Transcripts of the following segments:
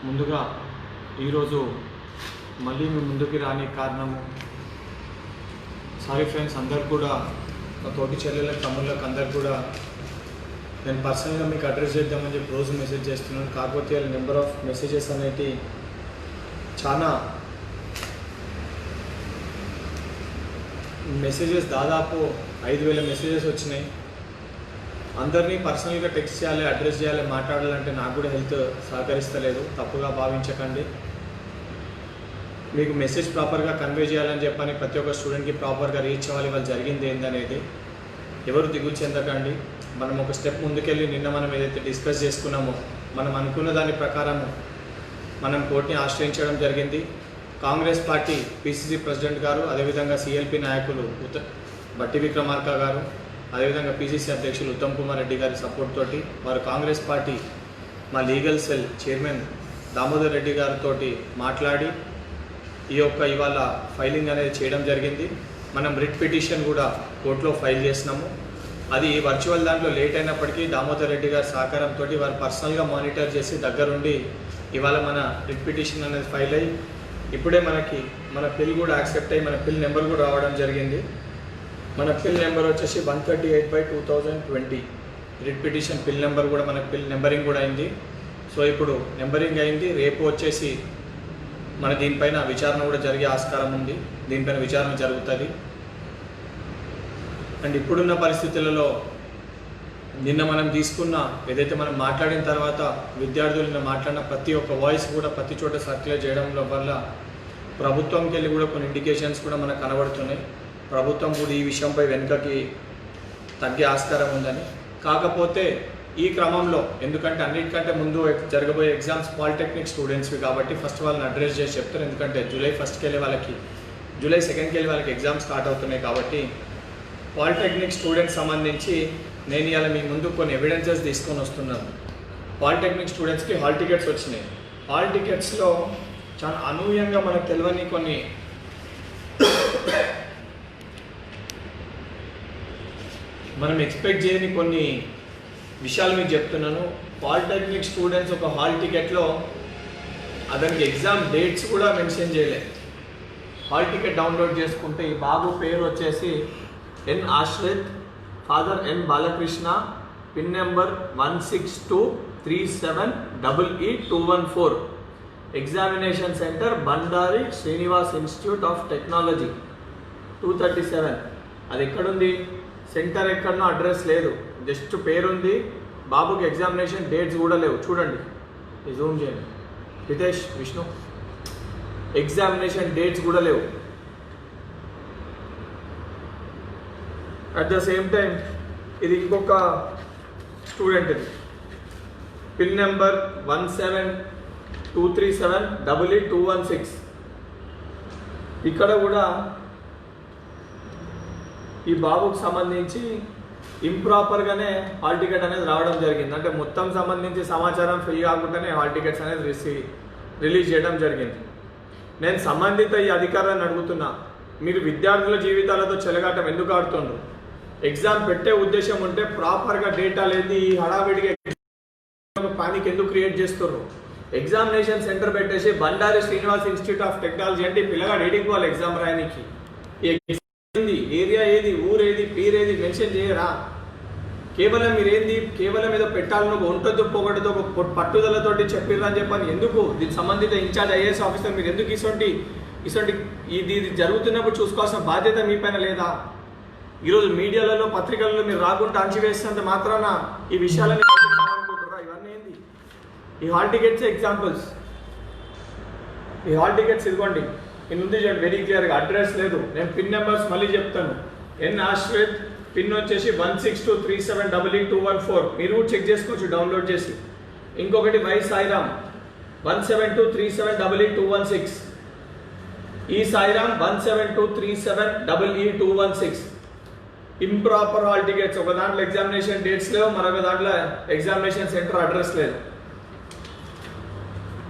ముందుగా ఈరోజు మళ్ళీ మీ ముందుకి రాని కారణము సారీ ఫ్రెండ్స్, అందరు కూడా మా తోటి చెల్లెళ్ళకి తమ్ముళ్ళకి అందరు కూడా నేను పర్సనల్గా మీకు అడ్రస్ చేద్దామని చెప్పి రోజు మెసేజ్ చేస్తున్నాను. కాకపోతే నెంబర్ ఆఫ్ మెసేజెస్ అనేవి చాలా దాదాపు 5,000 మెసేజెస్ వచ్చినాయి. అందరినీ పర్సనల్గా టెక్స్ట్ చేయాలి, అడ్రస్ చేయాలి, మాట్లాడాలంటే నాకు కూడా హెల్త్ సహకరిస్తలేదు, తప్పుగా భావించకండి. మీకు మెసేజ్ ప్రాపర్గా కన్వే చేయాలని చెప్పని ప్రతి ఒక్క స్టూడెంట్కి ప్రాపర్గా రీచ్ అవ్వాలి, వాళ్ళు జరిగింది ఏందనేది. ఎవరు దిగులు చెందకండి. మనం ఒక స్టెప్ ముందుకెళ్ళి నిన్న మనం ఏదైతే డిస్కస్ చేసుకున్నామో మనం అనుకున్న దాని ప్రకారము మనం కోర్టుని ఆశ్రయించడం జరిగింది. కాంగ్రెస్ పార్టీ పిసిసి ప్రెసిడెంట్ గారు, అదేవిధంగా సిఎల్పి నాయకులు బట్టి విక్రమార్క గారు, అదేవిధంగా పిసిసి అధ్యక్షులు ఉత్తమ్ కుమార్ రెడ్డి గారి సపోర్ట్ తోటి వారు కాంగ్రెస్ పార్టీ మా legal cell chairman Damodar Reddy గారితో మాట్లాడి ఇవాళ ఫైలింగ్ అనేది చేయడం జరిగింది. మనం రిట్ పిటిషన్ కూడా కోర్టులో ఫైల్ చేసినాము. అది వర్చువల్ దాంట్లో లేట్ అయినప్పటికీ దామోదర్ రెడ్డి గారి సహకారంతో వారు పర్సనల్గా మానిటర్ చేసి దగ్గరుండి ఇవాళ మన రిట్ పిటిషన్ అనేది ఫైల్ అయ్యి ఇప్పుడే మన పిల్ కూడా యాక్సెప్ట్ అయ్యి మన పిల్ నెంబర్ కూడా రావడం జరిగింది. మన పిల్ నెంబర్ వచ్చేసి 138/2020. రిట్ పిటిషన్ పిల్ నెంబర్ కూడా మన పిల్ నెంబరింగ్ కూడా అయింది. సో ఇప్పుడు నెంబరింగ్ అయింది. రేపు వచ్చేసి మన దీనిపైన విచారణ కూడా జరిగే ఆస్కారం ఉంది. దీనిపైన విచారణ జరుగుతుంది. అండ్ ఇప్పుడున్న పరిస్థితులలో నిన్న మనం తీసుకున్న ఏదైతే మనం మాట్లాడిన తర్వాత విద్యార్థులు మాట్లాడిన ప్రతి ఒక్క వాయిస్ కూడా ప్రతి చోట సర్క్యులేట్ చేయడం వల్ల ప్రభుత్వంకి వెళ్ళి కూడా కొన్ని ఇండికేషన్స్ కూడా మనకు కనబడుతున్నాయి. ప్రభుత్వం కూడా ఈ విషయంపై వెనుకకి తగ్గే ఆస్కారం ఉందని. కాకపోతే ఈ క్రమంలో ఎందుకంటే అన్నిటికంటే ముందు జరగబోయే ఎగ్జామ్స్ పాలిటెక్నిక్ స్టూడెంట్స్వి కాబట్టి ఫస్ట్ వాళ్ళని అడ్రస్ చేసి చెప్తారు. ఎందుకంటే జూలై 1కి వెళ్ళి వాళ్ళకి జూలై 2కి వెళ్ళి వాళ్ళకి ఎగ్జామ్స్ స్టార్ట్ అవుతున్నాయి కాబట్టి పాలిటెక్నిక్ స్టూడెంట్స్ సంబంధించి నేను ఇవాళ మీ ముందు కొన్ని ఎవిడెన్సెస్ తీసుకొని వస్తున్నాను. పాలిటెక్నిక్ స్టూడెంట్స్కి హాల్ టికెట్స్ వచ్చినాయి. హాల్ టికెట్స్లో చాలా అనూహ్యంగా మనకు తెలియని కొన్ని మనం ఎక్స్పెక్ట్ చేయని కొన్ని విషయాలు మీకు చెప్తున్నాను. పాలిటెక్నిక్ స్టూడెంట్స్ ఒక హాల్ టికెట్లో అతనికి ఎగ్జామ్ డేట్స్ కూడా మెన్షన్ చేయలేదు. హాల్ టికెట్ డౌన్లోడ్ చేసుకుంటే ఈ బాబు పేరు వచ్చేసి N Ashrith, father N Balakrishna, pin number 16237EE214, examination centre Bandari Srinivas institute of technology 237. అది ఎక్కడుంది, సెంటర్ ఎక్కడనో అడ్రస్ లేదు, జస్ట్ పేరుంది. బాబుకి ఎగ్జామినేషన్ డేట్స్ కూడా లేవు. చూడండి, జూమ్ చేయండి హితేష్, విష్ణు, ఎగ్జామినేషన్ డేట్స్ కూడా లేవు. అట్ ద సేమ్ టైం ఇది ఇంకొక స్టూడెంట్, ఇది పిన్ నెంబర్ 17237EE216. ఇక్కడ కూడా ఈ బాబుకు సంబంధించి ఇంప్రాపర్గానే హాల్ టికెట్ అనేది రావడం జరిగింది. అంటే మొత్తం సంబంధించి సమాచారం ఫిల్ కాకుండానే హాల్ టికెట్స్ అనేది రిలీజ్ చేయడం జరిగింది. నేను సంబంధిత ఈ అధికారులను అడుగుతున్నా, మీరు విద్యార్థుల జీవితాలతో చెలగాటం ఎందుకు ఆడుతుండ్రు? ఎగ్జామ్ పెట్టే ఉద్దేశం ఉంటే ప్రాపర్గా డేటా లేదు, ఈ హడావిడిగా పానిక్ ఎందుకు క్రియేట్ చేస్తున్నారు? ఎగ్జామినేషన్ సెంటర్ పెట్టేసి Bandari Srinivas institute of technology అంటే పిల్లగాడు ఏడికి వాళ్ళు ఎగ్జామ్ రాయడానికి. ఏరియా ఏది, ఊరేది, పేరేది మెన్షన్ చేయరా? కేవలం మీరేంది, కేవలం ఏదో పెట్టాలని ఒక ఒంటొద్దు పొగడుతో ఒక పట్టుదలతోటి చెప్పిర్రని చెప్పని ఎందుకు దీనికి సంబంధిత ఇన్ఛార్జ్ ఐఏఎస్ ఆఫీసర్ మీరు ఎందుకు ఇసొంటి ఇది జరుగుతున్నప్పుడు చూసుకోవాల్సిన బాధ్యత మీ పైన లేదా? ఈరోజు మీడియాలలో పత్రికలలో మీరు రాకుండా అంచివేసినంత మాత్రాన ఈ విషయాలని కావాలనుకుంటారా? ఇవన్నీ ఏంది? ఈ హాల్ టికెట్స్ ఎగ్జాంపుల్స్. ఈ హాల్ టికెట్స్ ఇదిగోండి, నేను ఉంది చూడండి, వెరీ క్లియర్గా అడ్రస్ లేదు. నేను పిన్ నెంబర్స్ మళ్ళీ చెప్తాను. ఎన్ ఆశ్రిత్, పిన్ వచ్చేసి 16237EE214. మీరు కూడా చెక్ చేసుకోవచ్చు డౌన్లోడ్ చేసి. ఇంకొకటి వై సాయిరామ్ 17237EE216. ఈ Sairam 17237EE216. Improper hall tickets. ఒక దాంట్లో ఎగ్జామినేషన్ డేట్స్ లేవు, మరొక దాంట్లో ఎగ్జామినేషన్ సెంటర్ అడ్రస్ లేదు.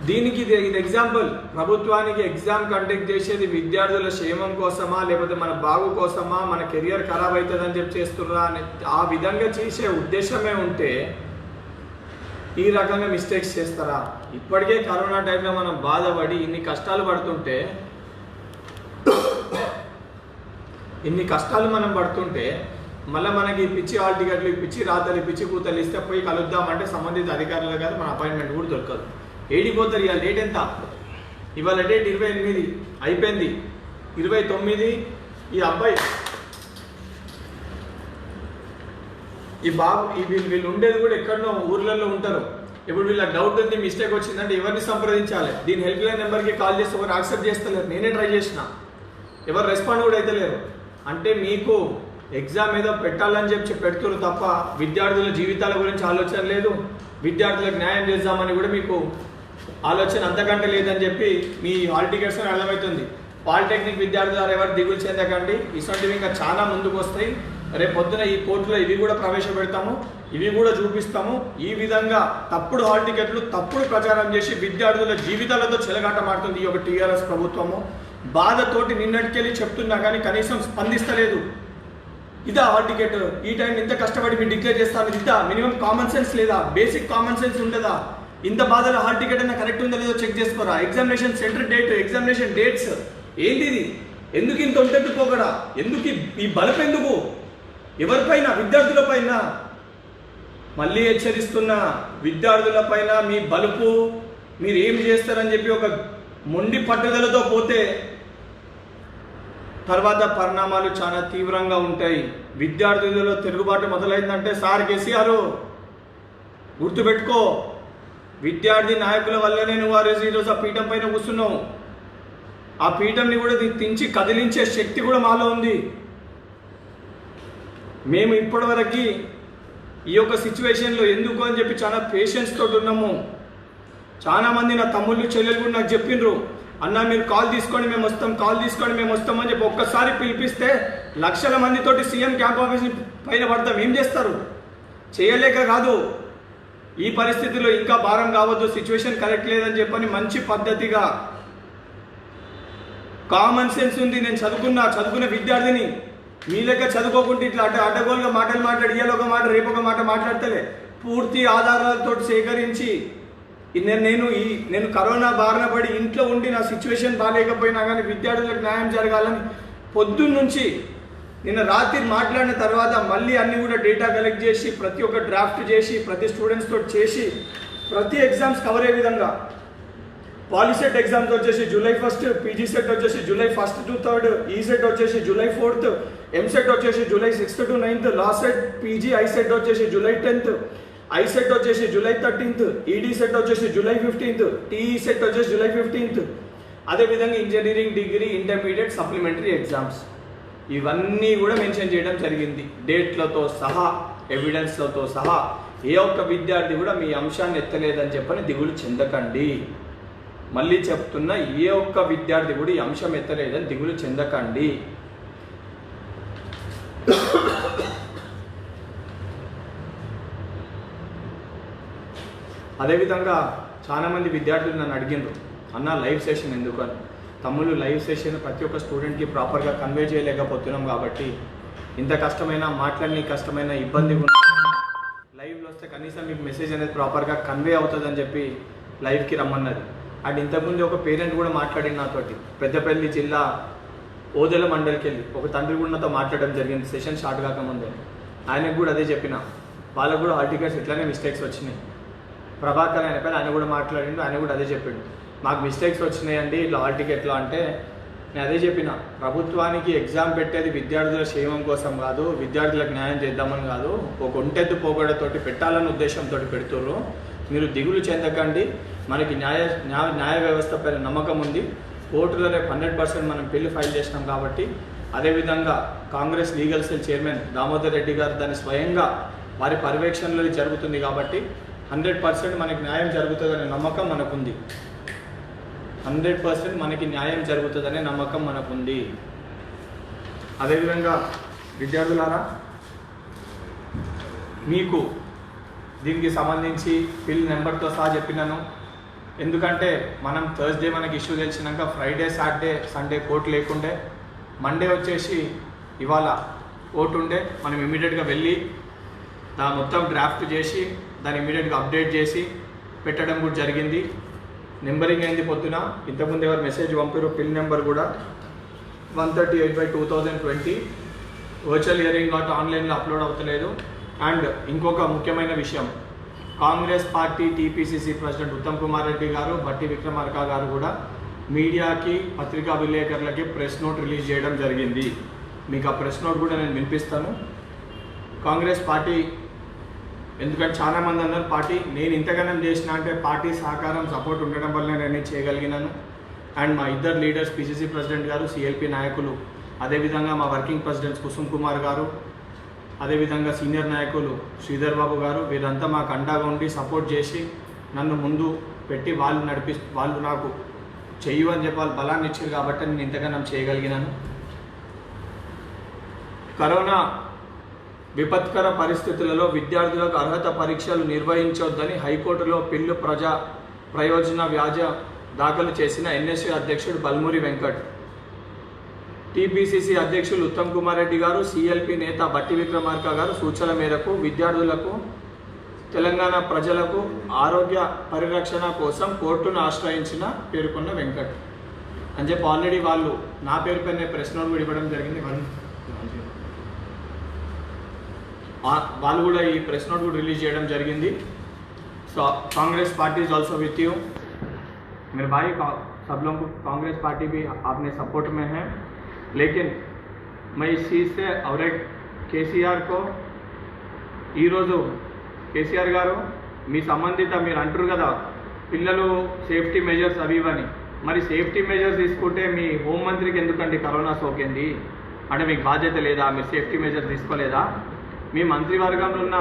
దీనికి ఇది ఎగ్జాంపుల్. ప్రభుత్వానికి ఎగ్జామ్ కండక్ట్ చేసేది విద్యార్థుల క్షేమం కోసమా, లేకపోతే మన బాగు కోసమా, మన కెరియర్ ఖరాబ్ అవుతుందని చెప్పి చేస్తుర్రా అని ఆ విధంగా చేసే ఉద్దేశమే ఉంటే ఈ రకంగా మిస్టేక్స్ చేస్తారా? ఇప్పటికే కరోనా టైంలో మనం బాధపడి ఇన్ని కష్టాలు పడుతుంటే మళ్ళీ మనకి పిచ్చి హాల్ టికెట్లు పిచ్చి రాతలు పిచ్చి కూతలు ఇస్తే పోయి కలుద్దామంటే సంబంధిత అధికారులు కాదు మన అపాయింట్మెంట్ కూడా దొరకదు. ఏడిపోతారు. ఇవాళ డేట్ ఎంత? ఇవాళ డేట్ 28 అయిపోయింది. 29 ఈ అబ్బాయి ఈ బాబు వీళ్ళు ఉండేది కూడా ఎక్కడో ఊర్లలో ఉంటారు. ఇప్పుడు వీళ్ళకి డౌట్ ఉంది, మిస్టేక్ వచ్చిందంటే ఎవరిని సంప్రదించాలి? దీని హెల్ప్ లైన్ నెంబర్కి కాల్ చేస్తే ఎవరు యాక్సెప్ట్ చేస్తలేరు. నేనే ట్రై చేసిన, ఎవరు రెస్పాండ్ కూడా అయితే లేరు. అంటే మీకు ఎగ్జామ్ ఏదో పెట్టాలని చెప్పి పెడుతున్నారు తప్ప విద్యార్థుల జీవితాల గురించి ఆలోచన లేదు, విద్యార్థులకు న్యాయం చేద్దామని కూడా మీకు ఆలోచన అంతకంటే లేదని చెప్పి మీ హాల్ టికెట్స్ అర్థమవుతుంది. పాలిటెక్నిక్ విద్యార్థులు ఎవరు దిగులు చెందకండి, ఇటువంటివి ఇంకా చాలా ముందుకు వస్తాయి. రేపు పొద్దున ఈ కోర్టులో ఇవి కూడా ప్రవేశపెడతాము, ఇవి కూడా చూపిస్తాము. ఈ విధంగా తప్పుడు హాల్ టికెట్లు తప్పుడు ప్రచారం చేసి విద్యార్థుల జీవితాలతో చెలగాటమాడుతుంది ఈ ఒక టీఆర్ఎస్ ప్రభుత్వము. బాధతోటి నిన్నటికెళ్ళి చెప్తున్నా కానీ కనీసం స్పందిస్తలేదు. ఇదా హాల్ టికెట్? ఈ టైం ఇంత కష్టపడి మీరు డిక్లేర్ చేస్తాను, ఇదా మినిమం కామన్ సెన్స్ లేదా? బేసిక్ కామన్ సెన్స్ ఉండదా? ఇంత బాధలో హాల్ టికెట్ అయినా కరెక్ట్ ఉందో లేదో చెక్ చేసుకోరా? Examination centre date, examination dates ఏంటిది? ఎందుకు ఇంత ఒంటెట్టు పోగడా? ఎందుకు ఈ బలపు? ఎందుకు ఎవరిపైన? విద్యార్థుల పైన. మళ్ళీ హెచ్చరిస్తున్న, విద్యార్థుల పైన మీ బలుపు మీరు ఏం చేస్తారని చెప్పి ఒక మొండి పట్టుదలతో పోతే తర్వాత పరిణామాలు చాలా తీవ్రంగా ఉంటాయి. విద్యార్థులలో తిరుగుబాటు మొదలైందంటే సార్ కేసీఆర్ గుర్తుపెట్టుకో, విద్యార్థి నాయకుల వల్లనే నువ్వు ఈరోజు ఆ పీఠం పైన కూర్చున్నావు. ఆ పీఠంని కూడా తించి కదిలించే శక్తి కూడా మాలో ఉంది. మేము ఇప్పటివరకు ఈ యొక్క సిచ్యువేషన్లో ఎందుకు అని చెప్పి చాలా పేషెన్స్ తోటి ఉన్నాము. చాలామంది నా తమ్ముళ్ళు చెల్లెలు కూడా నాకు చెప్పిండ్రు, అన్న మీరు కాల్ తీసుకోండి మేము వస్తాం, కాల్ తీసుకోండి మేము వస్తాం అని చెప్పి ఒక్కసారి పిలిపిస్తే లక్షల మందితోటి సీఎం క్యాంప్ ఆఫీస్ పైన పడతాం. ఏం చేస్తారు? చేయలేక కాదు, ఈ పరిస్థితిలో ఇంకా భారం కావద్దు, సిచ్యువేషన్ కరెక్ట్ లేదని చెప్పని మంచి పద్ధతిగా కామన్ సెన్స్ ఉంది. నేను చదువుకున్న విద్యార్థిని, మీ లెక్క చదువుకోకుండా ఇట్లా అడ్డగోలుగా మాటలు మాట్లాడి ఇవాళ ఒక మాట రేపు ఒక మాట మాట్లాడతలే. పూర్తి ఆధారాలతో సేకరించి నేను కరోనా బారిన పడి ఇంట్లో ఉండి నా సిచ్యువేషన్ బాగాలేకపోయినా కానీ విద్యార్థులకు న్యాయం జరగాలని పొద్దున్న నుంచి నిన్న రాత్రి మాట్లాడిన తర్వాత మళ్ళీ అన్ని కూడా డేటా కలెక్ట్ చేసి ప్రతి ఒక్క డ్రాఫ్ట్ చేసి ప్రతి స్టూడెంట్స్ తోటి చేసి ప్రతి ఎగ్జామ్స్ కవర్ అయ్యే విధంగా పాలిసెట్ ఎగ్జామ్స్ వచ్చేసి July 1, పీజీ సెట్ వచ్చేసి July 1 to 3, ఈ సెట్ వచ్చేసి July 4, ఎంసెట్ వచ్చేసి July 6 to 9, law set PG I set వచ్చేసి July 10, ఐ సెట్ వచ్చేసి July 13, ఈడీ సెట్ వచ్చేసి July 15, టీఈ సెట్ వచ్చేసి July 15. అదేవిధంగా engineering degree intermediate supplementary exams ఇవన్నీ కూడా మెన్షన్ చేయడం జరిగింది, డేట్లతో సహా ఎవిడెన్స్లతో సహా. ఏ ఒక్క విద్యార్థి కూడా మీ అంశాన్ని ఎత్తలేదని చెప్పని దిగులు చెందకండి. మళ్ళీ చెప్తున్నా, ఏ ఒక్క విద్యార్థి కూడా ఈ అంశం ఎత్తలేదని దిగులు చెందకండి. అదేవిధంగా చాలామంది విద్యార్థులు నన్ను అడిగినారు, అన్న లైవ్ సెషన్ ఎందుకు అని. తమ్ముళ్ళు లైవ్ సెషన్ ప్రతి ఒక్క స్టూడెంట్కి ప్రాపర్గా కన్వే చేయలేకపోతున్నాం కాబట్టి ఇంత కష్టమైన మాట్లాడిన కష్టమైన ఇబ్బంది లైవ్లో వస్తే కనీసం మీకు మెసేజ్ అనేది ప్రాపర్గా కన్వే అవుతుందని చెప్పి లైవ్కి రమ్మన్నది. అండ్ ఇంతకుముందు ఒక పేరెంట్ కూడా మాట్లాడింది నాతోటి, పెద్దపల్లి జిల్లా ఓదెల మండలికి వెళ్ళి ఒక తండ్రి కూడా నాతో మాట్లాడడం జరిగింది సెషన్ స్టార్ట్ కాకముందే. ఆయనకు కూడా అదే చెప్పిన, వాళ్ళకు కూడా హాల్ టికెట్స్ ఇట్లానే మిస్టేక్స్ వచ్చినాయి. ప్రభాకర్ ఆయన పేరు, ఆయన కూడా మాట్లాడిండు, ఆయన కూడా అదే చెప్పిండు, మాకు మిస్టేక్స్ వచ్చినాయండి ఇట్లా హాల్ టికెట్లో. అంటే నేను అదే చెప్పిన, ప్రభుత్వానికి ఎగ్జామ్ పెట్టేది విద్యార్థుల క్షేమం కోసం కాదు, విద్యార్థులకు న్యాయం చేద్దామని కాదు, ఒక ఒంటెద్దు పోగొడతోటి పెట్టాలన్న ఉద్దేశంతో పెడుతుర్రు. మీరు దిగులు చెందకండి, మనకి న్యాయ వ్యవస్థ పైన నమ్మకం ఉంది. కోర్టులో రేపు 100% మనం బిల్లు ఫైల్ చేసినాం కాబట్టి, అదేవిధంగా Congress legal cell chairman Damodar Reddy గారు దాన్ని స్వయంగా వారి పర్యవేక్షణలో జరుగుతుంది కాబట్టి 100% మనకి న్యాయం జరుగుతుందనే నమ్మకం మనకుంది. 100% మనకి న్యాయం జరుగుతుందనే నమ్మకం మనకుంది. అదేవిధంగా విద్యార్థులారా, మీకు దీనికి సంబంధించి బిల్ నెంబర్తో సహా చెప్పినాను. ఎందుకంటే మనం థర్స్డే మనకి ఇష్యూ తెలిసినాక ఫ్రైడే సాటర్డే సండే కోర్టు లేకుండే, మండే వచ్చేసి ఇవాళ కోర్టు ఉండే, మనం ఇమీడియట్గా వెళ్ళి మొత్తం డ్రాఫ్ట్ చేసి దాన్ని ఇమీడియట్గా అప్డేట్ చేసి పెట్టడం కూడా జరిగింది. నెంబరింగ్ అయింది పొద్దున. ఇంతకుముందు ఎవరు మెసేజ్ పంపారో పిన్ నెంబర్ కూడా 138/2020 వర్చువల్ హియరింగ్ నాట్ ఆన్లైన్లో అప్లోడ్ అవుతలేదు. అండ్ ఇంకొక ముఖ్యమైన విషయం, Congress party TPCC president Uttam Kumar Reddy గారు, బట్టి విక్రమార్క గారు కూడా మీడియాకి, పత్రికా విలేకరులకి ప్రెస్ నోట్ రిలీజ్ చేయడం జరిగింది. మీకు ఆ ప్రెస్ నోట్ కూడా నేను వినిపిస్తాను. కాంగ్రెస్ పార్టీ, ఎందుకంటే చాలామంది అన్నారు పార్టీ నేను ఇంతగానం చేసిన అంటే పార్టీ సహకారం సపోర్ట్ ఉండడం వల్ల నేను చేయగలిగినాను. అండ్ మా ఇద్దరు లీడర్స్, పిసిసి ప్రెసిడెంట్ గారు, సిఎల్పి నాయకులు, అదేవిధంగా మా వర్కింగ్ ప్రెసిడెంట్స్ కుసుమ్ కుమార్ గారు, అదేవిధంగా సీనియర్ నాయకులు శ్రీధర్ బాబు గారు, వీరంతా మాకు అండగా ఉండి సపోర్ట్ చేసి నన్ను ముందు పెట్టి వాళ్ళు నాకు చెయ్యి అని చెప్పి వాళ్ళు బలాన్ని ఇచ్చారు కాబట్టి నేను ఇంతగానం చేయగలిగినాను. కరోనా విపత్కర పరిస్థితులలో విద్యార్థులకు అర్హత పరీక్షలు నిర్వహించొద్దని హైకోర్టులో పిల్లు ప్రజా ప్రయోజన వ్యాజ్య దాఖలు చేసిన ఎన్ఎస్యు అధ్యక్షుడు బల్మూరి వెంకట్, టీపీసీసీ అధ్యక్షులు ఉత్తమ్ కుమార్ రెడ్డి గారు, సిఎల్పి నేత బట్టి విక్రమార్క గారు సూచనల మేరకు విద్యార్థులకు, తెలంగాణ ప్రజలకు ఆరోగ్య పరిరక్షణ కోసం కోర్టును ఆశ్రయించిన పేర్కొన్న వెంకట్ అని చెప్పి ఆల్రెడీ వాళ్ళు నా పేరు పైన ప్రెస్ నోట్ కూడా ఇవ్వడం జరిగింది. వాళ్ళు కూడా ఈ ప్రెస్ నోట్ కూడా రిలీజ్ చేయడం జరిగింది. So Congress party is also with you मेरे भाई, सब लोगों को कांग्रेस पार्टी भी आपने सपोर्ट में है. लेकिन मैं इस चीज़ से और एक కేసీఆర్ को ఈరోజు కేసీఆర్ గారు మీ సంబంధిత మీరు అంటారు కదా పిల్లలు సేఫ్టీ మెజర్స్ అవి ఇవని, మరి సేఫ్టీ మెజర్స్ తీసుకుంటే మీ హోంమంత్రికి ఎందుకండి కరోనా సోకింది అంటే మీకు బాధ్యత లేదా? మీరు సేఫ్టీ మెజర్స్ తీసుకోలేదా? మీ మంత్రివర్గంలో ఉన్న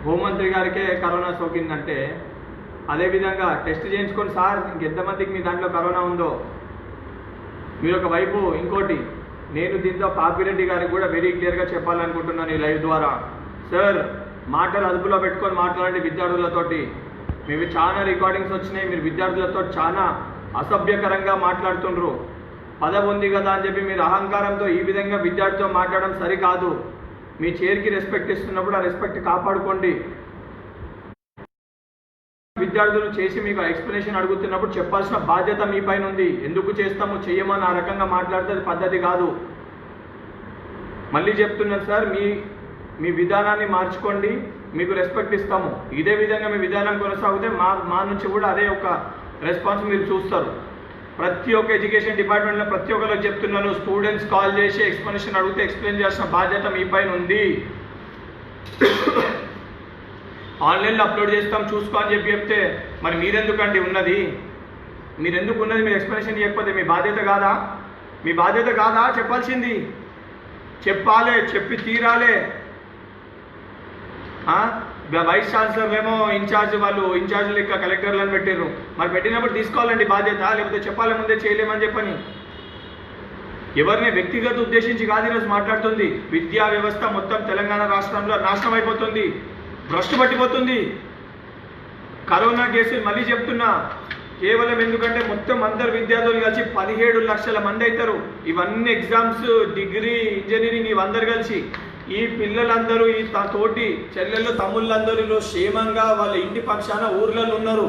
హోంమంత్రి గారికే కరోనా సోకిందంటే అదేవిధంగా టెస్ట్ చేయించుకొని సార్ ఇంకెంతమందికి మీ దాంట్లో కరోనా ఉందో మీరు ఒక వైపు. ఇంకోటి నేను దీంతో పాపిరెడ్డి గారికి కూడా వెరీ క్లియర్గా చెప్పాలనుకుంటున్నాను ఈ లైవ్ ద్వారా, సార్ మాటలు అదుపులో పెట్టుకొని మాట్లాడండి విద్యార్థులతోటి. మేము చాలా రికార్డింగ్స్ వచ్చినాయి, మీరు విద్యార్థులతో చాలా అసభ్యకరంగా మాట్లాడుతుండ్రు. పదవి ఉంది కదా అని చెప్పి మీరు అహంకారంతో ఈ విధంగా విద్యార్థితో మాట్లాడడం సరికాదు. మీ చైర్కి రెస్పెక్ట్ ఇస్తున్నప్పుడు ఆ రెస్పెక్ట్ కాపాడుకోండి. విద్యార్థులు చేసి మీకు ఎక్స్ప్లెనేషన్ అడుగుతున్నప్పుడు చెప్పాల్సిన బాధ్యత మీ పైన ఉంది. ఎందుకు చేస్తామో చెయ్యమని ఆ రకంగా మాట్లాడితే అది పద్ధతి కాదు. మళ్ళీ చెప్తున్నాను సార్, మీ విధానాన్ని మార్చుకోండి, మీకు రెస్పెక్ట్ ఇస్తాము. ఇదే విధంగా మీ విధానం కొనసాగితే మా నుంచి కూడా అదే ఒక రెస్పాన్స్ మీరు చూస్తారు. ప్రతి ఒక్క ఎడ్యుకేషన్ డిపార్ట్మెంట్లో ప్రతి ఒక్కరికి చెప్తున్నాను, స్టూడెంట్స్ కాల్ చేసి ఎక్స్ప్లెనేషన్ అడిగితే ఎక్స్ప్లెయిన్ చేయాల్సిన బాధ్యత మీ పైన ఉంది. ఆన్లైన్లో అప్లోడ్ చేస్తాం చూసుకో అని చెప్తే మరి మీరెందుకండి ఉన్నది? మీరెందుకు ఉన్నది? మీరు ఎక్స్ప్లెనేషన్ చేయకపోతే మీ బాధ్యత కాదా? మీ బాధ్యత కాదా? చెప్పాల్సింది చెప్పాలి, చెప్పి తీరాలే. వైస్ ఛాన్సలర్ ఏమో ఇన్ఛార్జ్ లెక్క కలెక్టర్లను పెట్టారు. మరి పెట్టినప్పుడు తీసుకోవాలండి బాధ్యత, లేకపోతే చెప్పాలి ముందే చేయలేమని చెప్పని. ఎవరిని వ్యక్తిగత ఉద్దేశించి కాదు ఈరోజు మాట్లాడుతుంది. విద్యా వ్యవస్థ మొత్తం తెలంగాణ రాష్ట్రంలో నాశనం అయిపోతుంది, భ్రష్టు పట్టిపోతుంది. కరోనా కేసులు మళ్ళీ చెప్తున్నా కేవలం ఎందుకంటే మొత్తం అందరు విద్యార్థులు కలిసి 17 లక్షల మంది అవుతారు. ఇవన్నీ ఎగ్జామ్స్, డిగ్రీ, ఇంజనీరింగ్ ఇవందరు కలిసి ఈ పిల్లలందరూ ఈ తోటి చెల్లెళ్ళు తమ్ముళ్ళందరూ క్షేమంగా వాళ్ళ ఇంటి పక్షాన ఊర్లలో ఉన్నారు.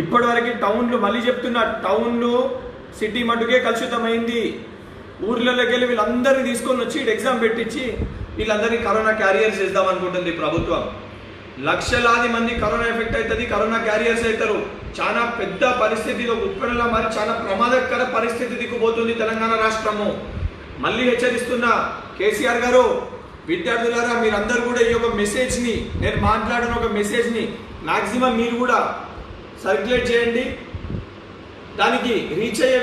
ఇప్పటివరకు టౌన్లు, మళ్ళీ చెప్తున్నా, టౌన్లు సిటీ మటుకే కలుషితమైంది. ఊర్లలోకి వెళ్ళి వీళ్ళందరినీ తీసుకొని వచ్చి ఎగ్జామ్ పెట్టించి వీళ్ళందరినీ కరోనా క్యారియర్స్ చేద్దాం అనుకుంటుంది ప్రభుత్వం. లక్షలాది మంది కరోనా ఎఫెక్ట్ అవుతుంది, కరోనా క్యారియర్స్ అవుతారు. చాలా పెద్ద పరిస్థితి, ఉత్పన్నలా మరి చాలా ప్రమాదకర పరిస్థితి దిక్కుపోతుంది తెలంగాణ రాష్ట్రము. మళ్ళీ హెచ్చరిస్తున్నా కేసీఆర్ గారు, విద్యార్థులారా మీరందరూ కూడా ఈ యొక్క మెసేజ్ని, నేను మాట్లాడిన ఒక మెసేజ్ని మ్యాక్సిమం మీరు కూడా సర్క్యులేట్ చేయండి. దానికి రీచ్ అయ్యే